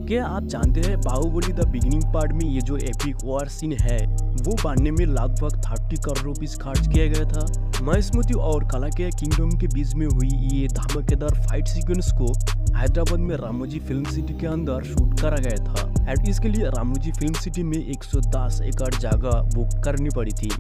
क्या आप जानते हैं बाहुबली द बिगिनिंग पार्ट में ये जो एपिक वॉर सीन है वो बनने में लगभग 30 करोड़ रुपीस खर्च किया गया था। महेशमती और कलाकिया किंगडम के बीच में हुई ये धमाकेदार फाइट सीक्वेंस को हैदराबाद में रामोजी फिल्म सिटी के अंदर शूट करा गया था एंड इसके लिए रामोजी फिल्म सिटी में 110 एकड़ जगह बुक करनी पड़ी थी।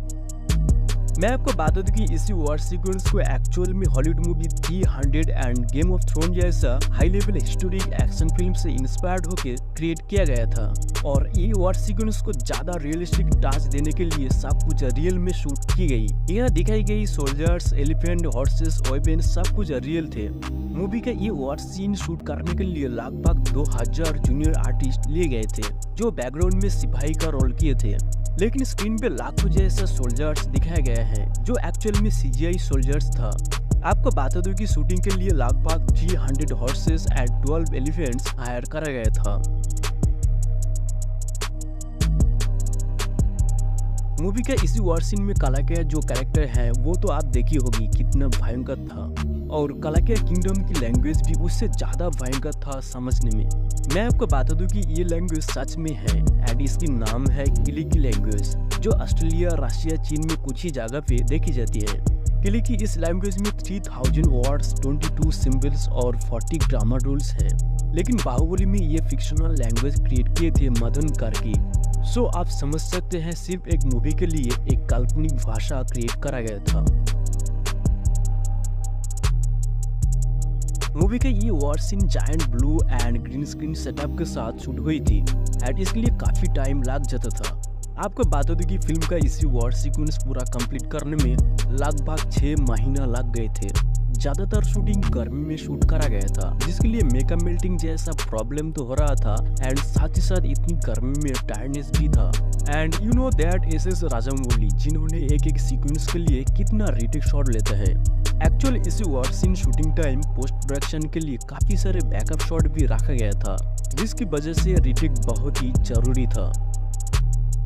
मैं आपको बता दूं कि इसी वॉर सीक्वेंस को एक्चुअल में Hollywood movie 300 and game of throne जैसा high level historic action film से इंस्पायर्ड होकर क्रिएट किया गया था और ये वॉर सीक्वेंस को ज्यादा रियलिस्टिक टच देने के लिए सब कुछ रियल में शूट की गई। यहाँ दिखाई गई सोल्जर्स, एलिफेंट, हॉर्सेस, वेपन सब कुछ रियल थे। मूवी का ये वॉर सीन शूट करने के लिए लगभग 2000 जूनियर आर्टिस्ट लिए गए थे जो बैकग्राउंड में सिपाही का रोल किए थे, लेकिन स्क्रीन पे लाखों जैसा सोल्जर्स दिखाया गया है जो एक्चुअल में CGI सोल्जर्स था। आपको बता दूं कि शूटिंग के लिए लगभग 300 हॉर्सेस एंड 12 एलिफेंट्स हायर करा गया था। मूवी का इसी वॉर सीन में कलाकिया जो कैरेक्टर है वो तो आप देखी होगी कितना भयंकर था और कलाकिया किंगडम की लैंग्वेज भी उससे ज्यादा भयंकर था समझने में। मैं आपको बता दूं कि ये लैंग्वेज सच में है एंड इसकी नाम है किलिकी लैंग्वेज जो ऑस्ट्रेलिया, रशिया, चीन में कुछ ही जगह पे देखी जाती है। किलिकी इस लैंग्वेज में 3000 वर्ड्स, 22 सिंबल्स और 40 ग्रामर रूल्स है, लेकिन बाहुबली में ये फिक्शनल लैंग्वेज क्रिएट किए थे मदन करके। सो आप समझ सकते हैं सिर्फ एक मूवी के लिए एक काल्पनिक भाषा क्रिएट करा गया था। मूवी का ये war scene giant blue and green screen setup के साथ शूट हुई थी एंड इसके लिए काफी टाइम लग जाता था। आपको बता दूं कि फिल्म का इसी वॉर सीक्वेंस पूरा कंप्लीट करने में लगभग 6 महीना लग गए थे। ज्यादातर शूटिंग गर्मी में शूट करा गया था जिसके लिए मेकअप मेल्टिंग जैसा प्रॉब्लम तो हो रहा था एंड साथ ही साथ इतनी गर्मी में टायर्डनेस भी था। And you know that SS Rajamouli जिन्होंने एक एक सीक्वेंस के लिए कितना रीटेक शॉट लेते हैं। एक्चुअल इसी war scene shooting time post production के लिए काफी सारे बैकअप शॉट भी रखा गया था जिसकी वजह से रीटेक बहुत ही जरूरी था।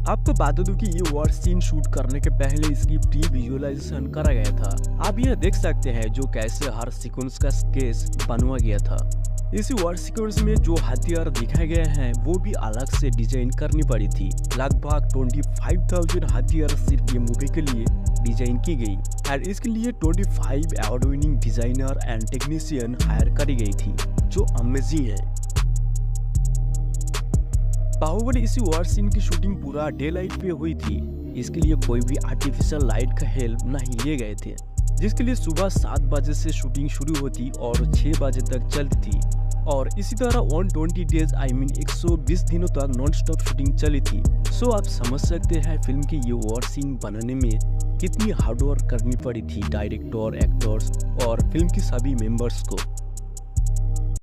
आपको बता दूं कि ये वॉर सीन शूट करने के पहले इसकी प्री विजुअलाइजेशन करा गया था। आप यह देख सकते हैं जो कैसे हर सीक्वेंस का स्केच बनवा गया था। इसी वॉर सीक्वेंस में जो हथियार दिखाए गए हैं वो भी अलग से डिजाइन करनी पड़ी थी। लगभग 25,000 हथियार सिर्फ ये मूवी के लिए डिजाइन की गई और इसके लिए 25 award winning designer and technician hire करी गई थी जो अमेजिंग है। बाहुबली इसी वॉर सीन की शूटिंग पूरा डे लाइट पे हुई थी। इसके लिए कोई भी आर्टिफिशियल लाइट का हेल्प नहीं लिए गए थे, जिसके लिए सुबह 7 बजे से शूटिंग शुरू होती और 6 बजे तक चलती थी और इसी तरह 120 डेज 120 दिनों तक नॉन स्टॉप शूटिंग चली थी। सो आप समझ सकते हैं फिल्म की ये वॉर सीन बनाने में कितनी हार्डवर्क करनी पड़ी थी डायरेक्टर, एक्टर्स और फिल्म की सभी मेंबर्स को।